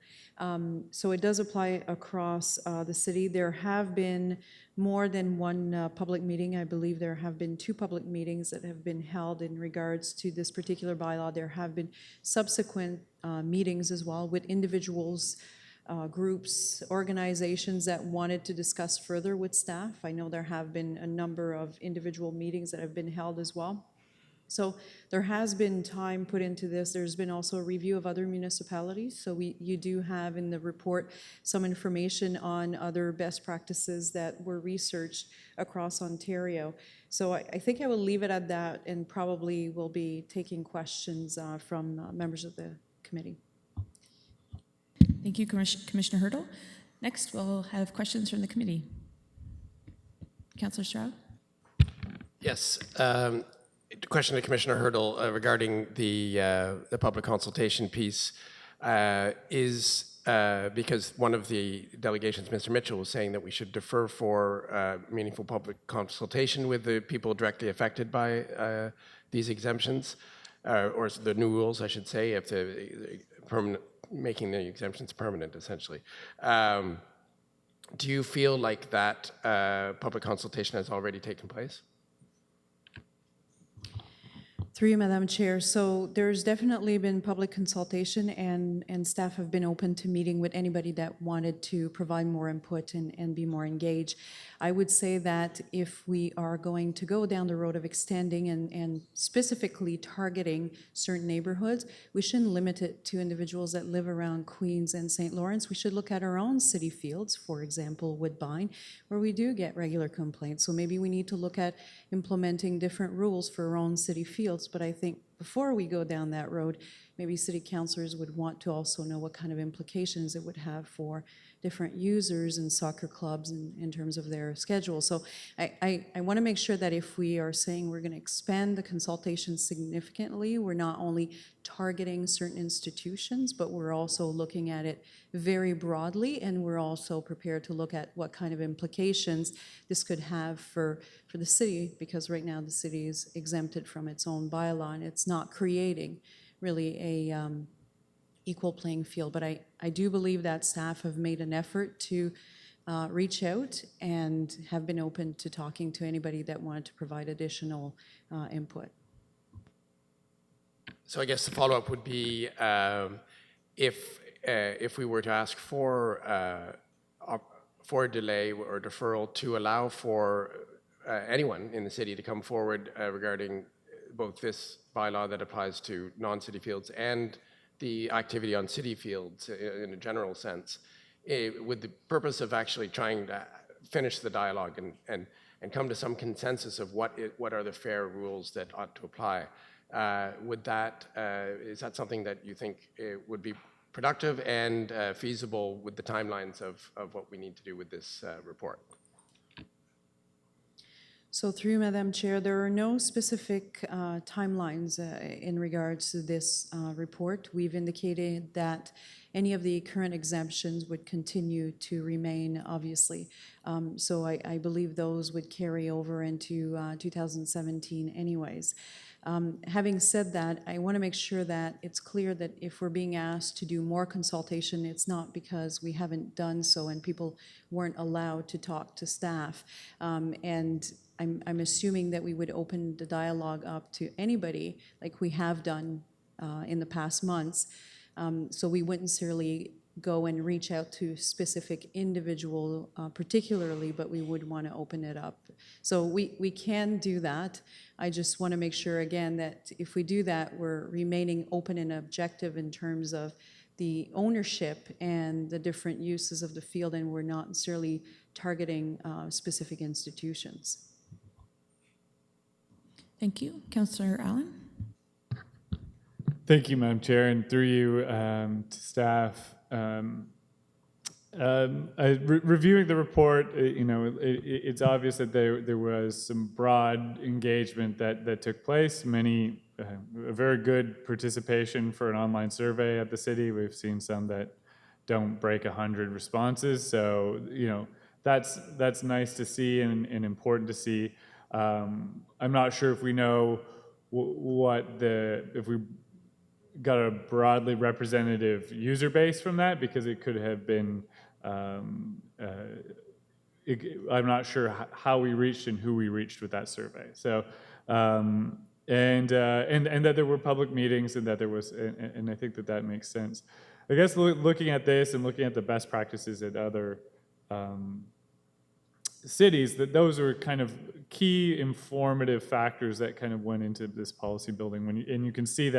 So it does apply across the city. There have been more than one public meeting. I believe there have been 2 public meetings that have been held in regards to this particular bylaw. There have been subsequent meetings as well with individuals, groups, organizations that wanted to discuss further with staff. I know there have been a number of individual meetings that have been held as well. So there has been time put into this. There's been also a review of other municipalities. So you do have in the report some information on other best practices that were researched across Ontario. So I think I will leave it at that and probably will be taking questions from members of the committee. Thank you, Commissioner Hurdle. Next, we'll have questions from the committee. Councillor Stroud? Yes. Question to Commissioner Hurdle regarding the public consultation piece is because one of the delegations, Mr. Mitchell, was saying that we should defer for meaningful public consultation with the people directly affected by these exemptions, or the new rules, I should say, if the making the exemptions permanent, essentially. Do you feel like that public consultation has already taken place? Through you, Madam Chair. So there's definitely been public consultation, and staff have been open to meeting with anybody that wanted to provide more input and be more engaged. I would say that if we are going to go down the road of extending and specifically targeting certain neighborhoods, we shouldn't limit it to individuals that live around Queens and St. Lawrence. We should look at our own city fields, for example, Woodbine, where we do get regular complaints. So maybe we need to look at implementing different rules for our own city fields. But I think before we go down that road, maybe city councilors would want to also know what kind of implications it would have for different users and soccer clubs in terms of their schedule. So I want to make sure that if we are saying we're going to expand the consultation significantly, we're not only targeting certain institutions, but we're also looking at it very broadly, and we're also prepared to look at what kind of implications this could have for the city, because right now the city is exempted from its own bylaw, and it's not creating really a equal playing field. But I do believe that staff have made an effort to reach out and have been open to talking to anybody that wanted to provide additional input. So I guess the follow-up would be if we were to ask for a delay or deferral to allow for anyone in the city to come forward regarding both this bylaw that applies to non-city fields and the activity on city fields in a general sense, with the purpose of actually trying to finish the dialogue and come to some consensus of what are the fair rules that ought to apply. Is that something that you think would be productive and feasible with the timelines of what we need to do with this report? So through you, Madam Chair, there are no specific timelines in regards to this report. We've indicated that any of the current exemptions would continue to remain, obviously. So I believe those would carry over into 2017 anyways. Having said that, I want to make sure that it's clear that if we're being asked to do more consultation, it's not because we haven't done so and people weren't allowed to talk to staff. And I'm assuming that we would open the dialogue up to anybody, like we have done in the past months. So we wouldn't necessarily go and reach out to specific individual particularly, but we would want to open it up. So we can do that. I just want to make sure again that if we do that, we're remaining open and objective in terms of the ownership and the different uses of the field, and we're not necessarily targeting specific institutions. Thank you. Councillor Allen? Thank you, Madam Chair, and through you to staff. Reviewing the report, it's obvious that there was some broad engagement that took place. A very good participation for an online survey at the city. We've seen some that don't break 100 responses, so that's nice to see and important to see. I'm not sure if we know if we got a broadly representative user base from that, because it could have been, I'm not sure how we reached and who we reached with that survey. So, and that there were public meetings and that there was, and I think that makes sense. I guess looking at this and looking at the best practices at other cities, that those are kind of key informative factors that kind of went into this policy building. And you can see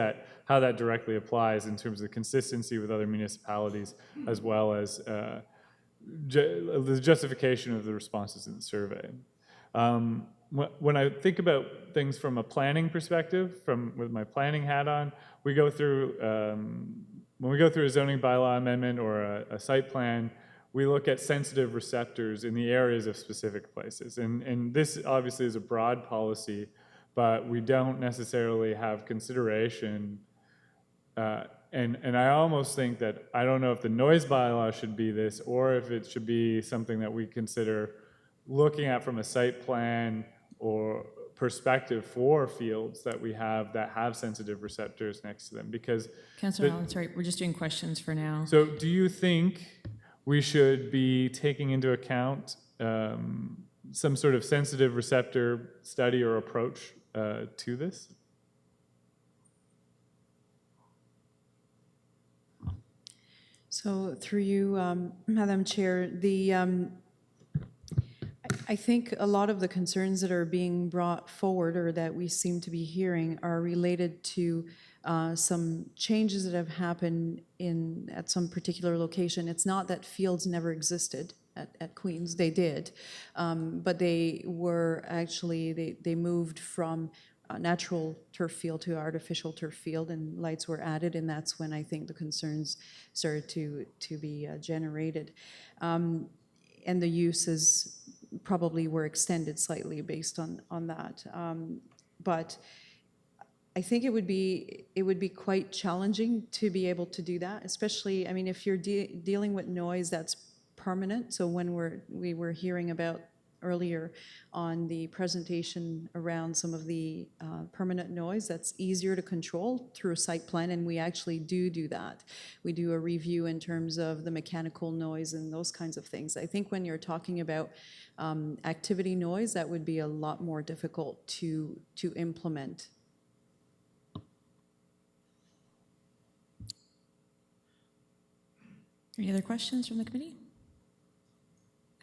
how that directly applies in terms of consistency with other municipalities, as well as the justification of the responses in the survey. When I think about things from a planning perspective, with my planning hat on, we go through, when we go through a zoning bylaw amendment or a site plan, we look at sensitive receptors in the areas of specific places. And this obviously is a broad policy, but we don't necessarily have consideration. And I almost think that, I don't know if the noise bylaw should be this, or if it should be something that we consider looking at from a site plan or perspective for fields that we have that have sensitive receptors next to them. Because Councillor Allen, sorry, we're just doing questions for now. So do you think we should be taking into account some sort of sensitive receptor study or approach to this? So through you, Madam Chair, I think a lot of the concerns that are being brought forward or that we seem to be hearing are related to some changes that have happened at some particular location. It's not that fields never existed at Queens, they did, but they were actually, they moved from natural turf field to artificial turf field, and lights were added, and that's when I think the concerns started to be generated. And the uses probably were extended slightly based on that. But I think it would be quite challenging to be able to do that, especially, I mean, if you're dealing with noise that's permanent. So when we were hearing about earlier on the presentation around some of the permanent noise, that's easier to control through a site plan, and we actually do that. We do a review in terms of the mechanical noise and those kinds of things. I think when you're talking about activity noise, that would be a lot more difficult to implement. Any other questions from the committee?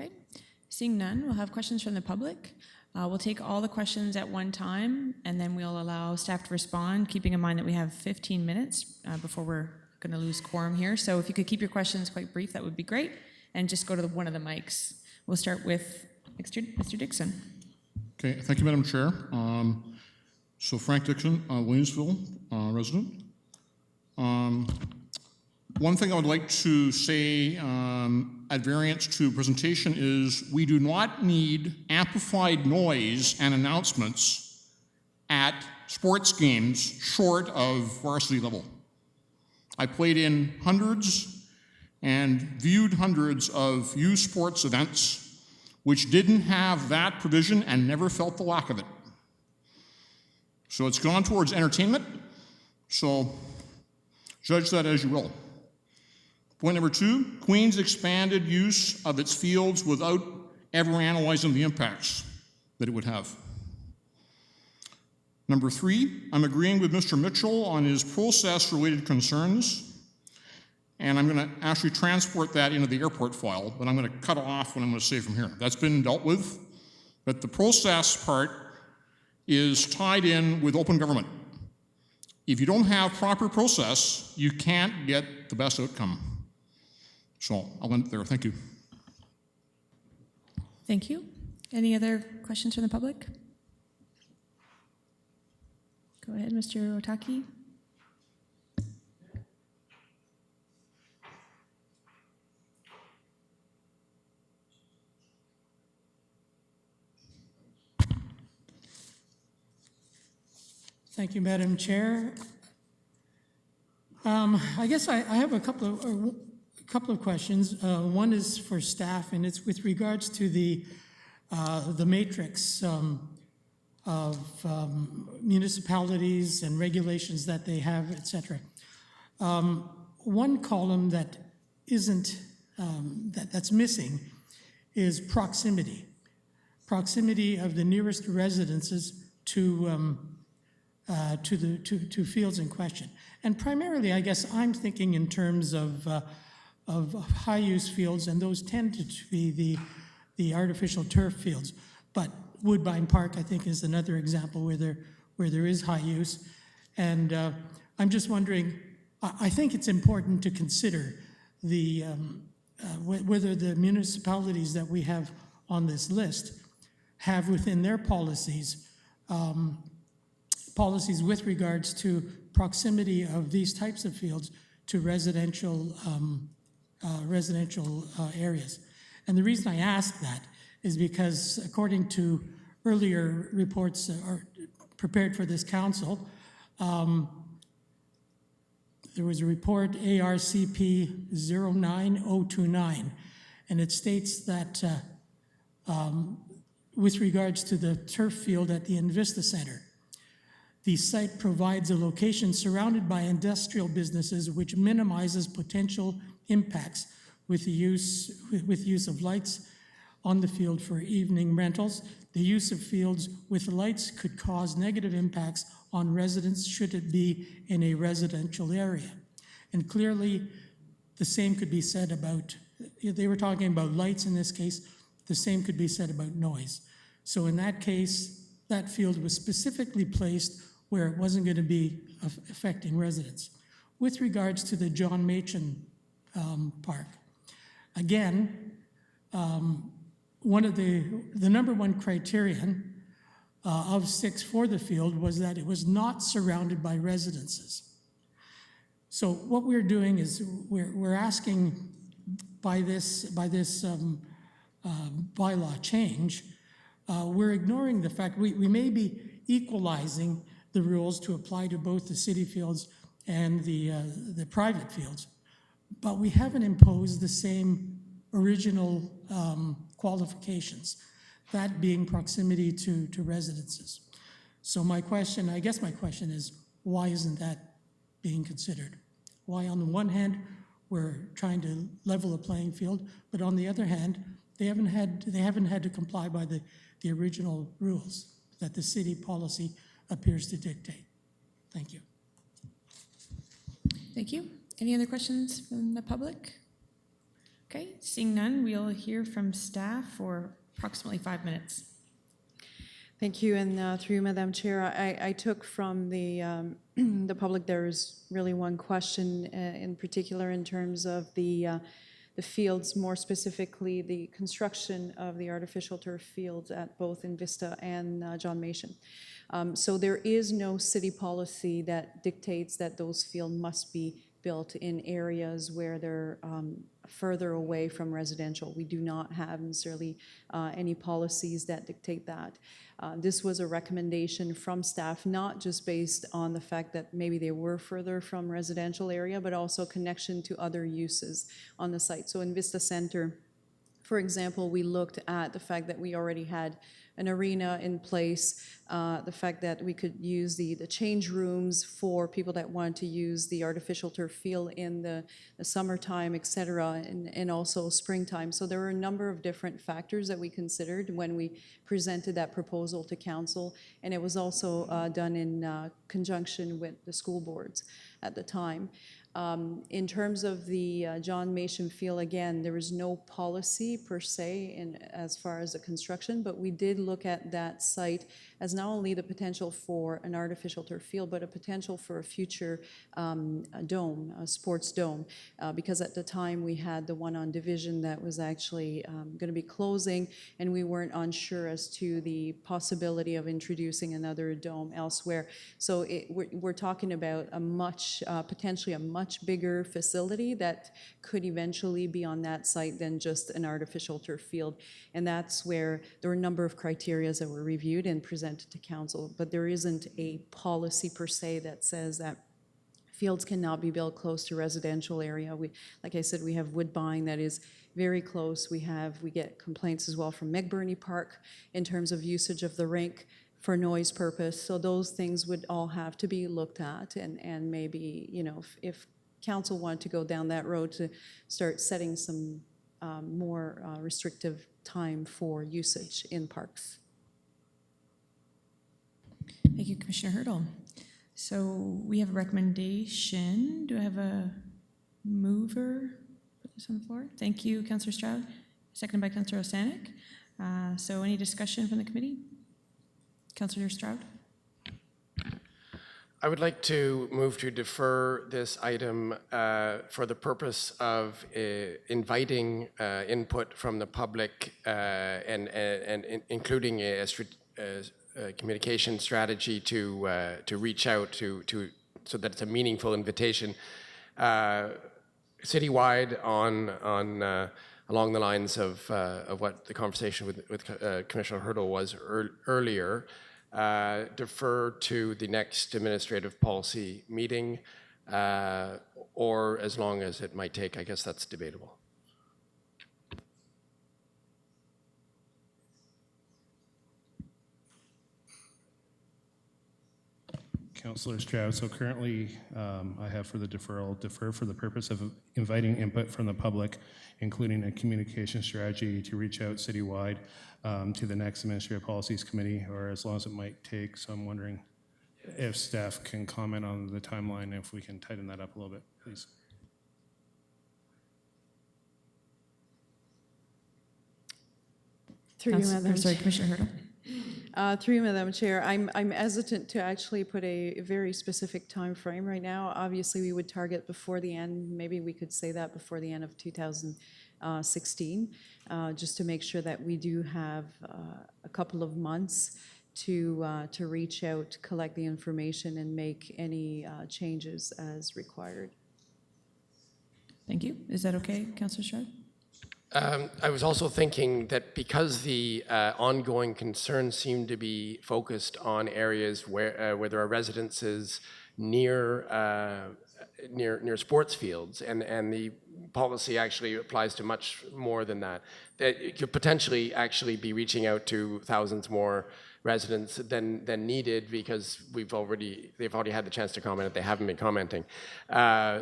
Okay, seeing none, we'll have questions from the public. We'll take all the questions at one time, and then we'll allow staff to respond, keeping in mind that we have 15 minutes before we're going to lose quorum here. So if you could keep your questions quite brief, that would be great, and just go to one of the mics. We'll start with Mr. Dixon. Okay, thank you, Madam Chair. So Frank Dixon, Williamsville resident. One thing I would like to say at variance to presentation is we do not need amplified noise and announcements at sports games short of varsity level. I played in hundreds and viewed hundreds of youth sports events which didn't have that provision and never felt the lack of it. So it's gone towards entertainment, so judge that as you will. Point number 2, Queens expanded use of its fields without ever analyzing the impacts that it would have. Number 3, I'm agreeing with Mr. Mitchell on his process-related concerns, and I'm going to actually transport that into the airport file, but I'm going to cut off what I'm going to say from here. That's been dealt with, but the process part is tied in with open government. If you don't have proper process, you can't get the best outcome. So I'll end it there. Thank you. Thank you. Any other questions from the public? Go ahead, Mr. Otaki. Thank you, Madam Chair. I guess I have a couple of questions. One is for staff, and it's with regards to the matrix of municipalities and regulations that they have, et cetera. One column that isn't that's missing is proximity. Proximity of the nearest residences to fields in question. And primarily, I guess I'm thinking in terms of high-use fields, and those tend to be the artificial turf fields. But Woodbine Park, I think, is another example where there is high use. And I'm just wondering, I think it's important to consider whether the municipalities that we have on this list have within their policies policies with regards to proximity of these types of fields to residential areas. And the reason I ask that is because according to earlier reports prepared for this council, there was a report ARCP 09029, and it states that with regards to the turf field at the Invista Center, the site provides a location surrounded by industrial businesses which minimizes potential impacts with the use of lights on the field for evening rentals. The use of fields with lights could cause negative impacts on residents should it be in a residential area. And clearly, the same could be said about, they were talking about lights in this case, the same could be said about noise. So in that case, that field was specifically placed where it wasn't going to be affecting residents. With regards to the John Machin Park, again, one of the number one criterion of 6 for the field was that it was not surrounded by residences. So what we're doing is we're asking by this bylaw change, we're ignoring the fact we may be equalizing the rules to apply to both the city fields and the private fields, but we haven't imposed the same original qualifications, that being proximity to residences. So my question, I guess my question is, why isn't that being considered? Why on the one hand, we're trying to level the playing field, but on the other hand, they haven't had to comply by the original rules that the city policy appears to dictate. Thank you. Thank you. Any other questions from the public? Okay, seeing none, we'll hear from staff for approximately 5 minutes. Thank you, and through you, Madam Chair, I took from the the public there is really one question in particular in terms of the fields, more specifically the construction of the artificial turf fields at both Invista and John Machin. So there is no city policy that dictates that those fields must be built in areas where they're further away from residential. We do not have necessarily any policies that dictate that. This was a recommendation from staff, not just based on the fact that maybe they were further from residential area, but also connection to other uses on the site. So in Vista Center, for example, we looked at the fact that we already had an arena in place, the fact that we could use the change rooms for people that wanted to use the artificial turf field in the summertime, et cetera, and also springtime. So there were a number of different factors that we considered when we presented that proposal to council, and it was also done in conjunction with the school boards at the time. In terms of the John Machin field, again, there was no policy per se as far as the construction, but we did look at that site as not only the potential for an artificial turf field, but a potential for a future dome, a sports dome, because at the time we had the one on Division that was actually going to be closing, and we weren't unsure as to the possibility of introducing another dome elsewhere. So we're talking about a potentially a much bigger facility that could eventually be on that site than just an artificial turf field. And that's where there were a number of criteria that were reviewed and presented to council, but there isn't a policy per se that says that fields cannot be built close to residential area. Like I said, we have Woodbine that is very close. We get complaints as well from McBurney Park in terms of usage of the rink for noise purpose. So those things would all have to be looked at, and maybe, you know, if council wanted to go down that road to start setting some more restrictive time for usage in parks. Thank you, Commissioner Hurdle. So we have a recommendation. Do I have a mover? Put this on the floor. Thank you, Councillor Stroud. Seconded by Councillor Osanek. So any discussion from the committee? Councillor Stroud. I would like to move to defer this item for the purpose of inviting input from the public and including a communication strategy to reach out to so that it's a meaningful invitation citywide on along the lines of what the conversation with Commissioner Hurdle was earlier. Defer to the next administrative policy meeting, or as long as it might take. I guess that's debatable. Councillor Stroud, so currently I have for the defer for the purpose of inviting input from the public, including a communication strategy to reach out citywide to the next Administrative Policies Committee, or as long as it might take. So I'm wondering if staff can comment on the timeline, if we can tighten that up a little bit, please. Through you, Madam Sorry, Chair. Commissioner Hurdle. Through you, Madam Chair, I'm hesitant to actually put a very specific time frame right now. Obviously, we would target before the end, maybe we could say that before the end of 2016, just to make sure that we do have a couple of months to reach out, collect the information, and make any changes as required. Thank you. Is that okay, Councillor Stroud? I was also thinking that because the ongoing concerns seem to be focused on areas where there are residences near sports fields, and the policy actually applies to much more than that, that it could potentially actually be reaching out to thousands more residents than needed, because they've already had the chance to comment if they haven't been commenting.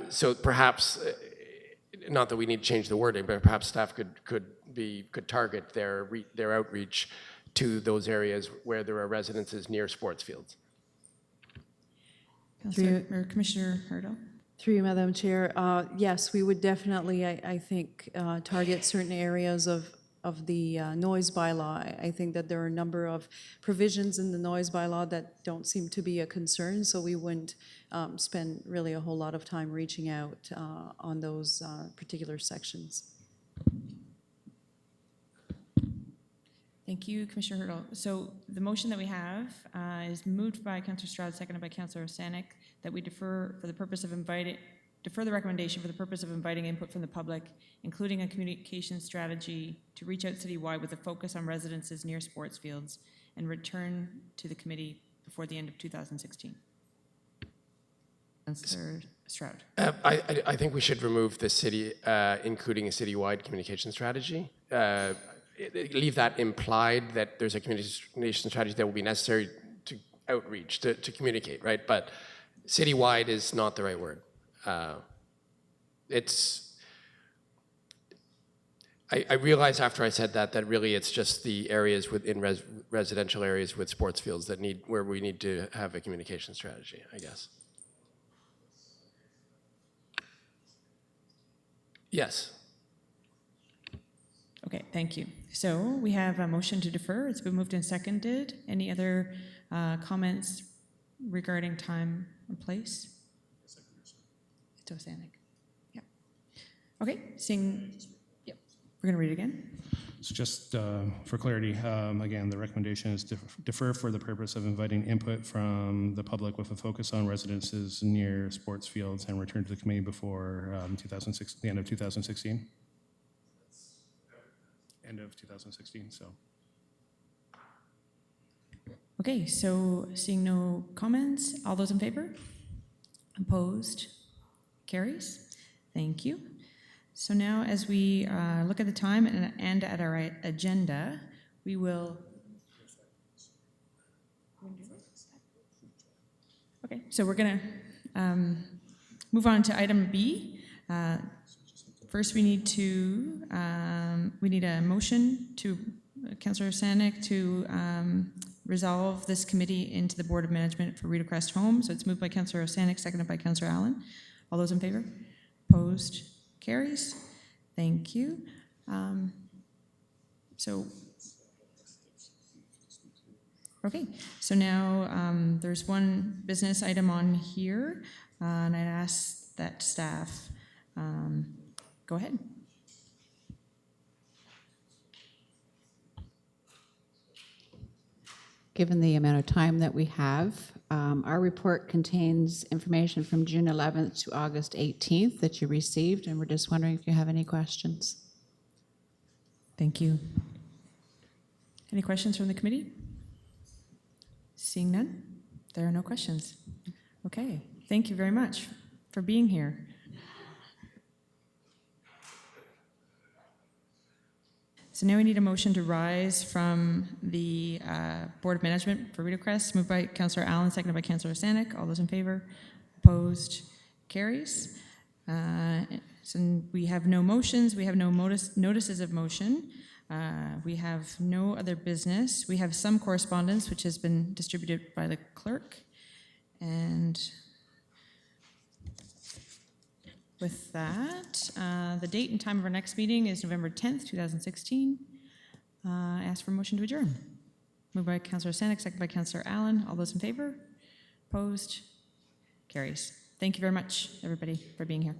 So perhaps. Not that we need to change the wording, but perhaps staff could target their outreach to those areas where there are residences near sports fields. Commissioner Hurdle. Through you, Madam Chair. Yes, we would definitely, I think, target certain areas of the noise bylaw. I think that there are a number of provisions in the noise bylaw that don't seem to be a concern, so we wouldn't spend really a whole lot of time reaching out on those particular sections. Thank you, Commissioner Hurdle. So the motion that we have is moved by Councillor Stroud, seconded by Councillor Osanek, that we defer the recommendation for the purpose of inviting input from the public, including a communication strategy to reach out citywide with a focus on residences near sports fields, and return to the committee before the end of 2016. Councillor Stroud. I think we should remove the city, including a citywide communication strategy. Leave that implied that there's a communication strategy that will be necessary to outreach, to communicate, right? But citywide is not the right word. I realized after I said that really it's just the areas within residential areas with sports fields where we need to have a communication strategy, I guess. Yes. Okay, thank you. So we have a motion to defer. It's been moved and seconded. Any other comments regarding time and place? Osanek. Yeah. Okay, yep. We're going to read it again. So just for clarity, again, the recommendation is defer for the purpose of inviting input from the public with a focus on residences near sports fields, and return to the committee before the end of 2016. End of 2016, so. Okay, so seeing no comments, all those in favor? Opposed? Carries. Thank you. So now as we look at the time and at our agenda, we will... Okay, so we're going to move on to item B. First, we need a motion to Councillor Osanek to resolve this committee into the Board of Management for Rideau Crest Home. So it's moved by Councillor Osanek, seconded by Councillor Allen. All those in favor? Opposed? Carries. Thank you. Okay, so now there's one business item on here, and I'd ask that staff go ahead. Given the amount of time that we have, our report contains information from June 11th to August 18th that you received, and we're just wondering if you have any questions. Thank you. Any questions from the committee? Seeing none, there are no questions. Okay, thank you very much for being here. So now we need a motion to rise from the Board of Management for Rideau Crest, moved by Councillor Allen, seconded by Councillor Osanek. All those in favor? Opposed? Carries. So we have no motions. We have no notices of motion. We have no other business. We have some correspondence, which has been distributed by the clerk. And with that, the date and time of our next meeting is November 10th, 2016. I ask for a motion to adjourn. Moved by Councillor Stanek, second by Councillor Allen. All those in favor? Opposed? Carries. Thank you very much, everybody, for being here.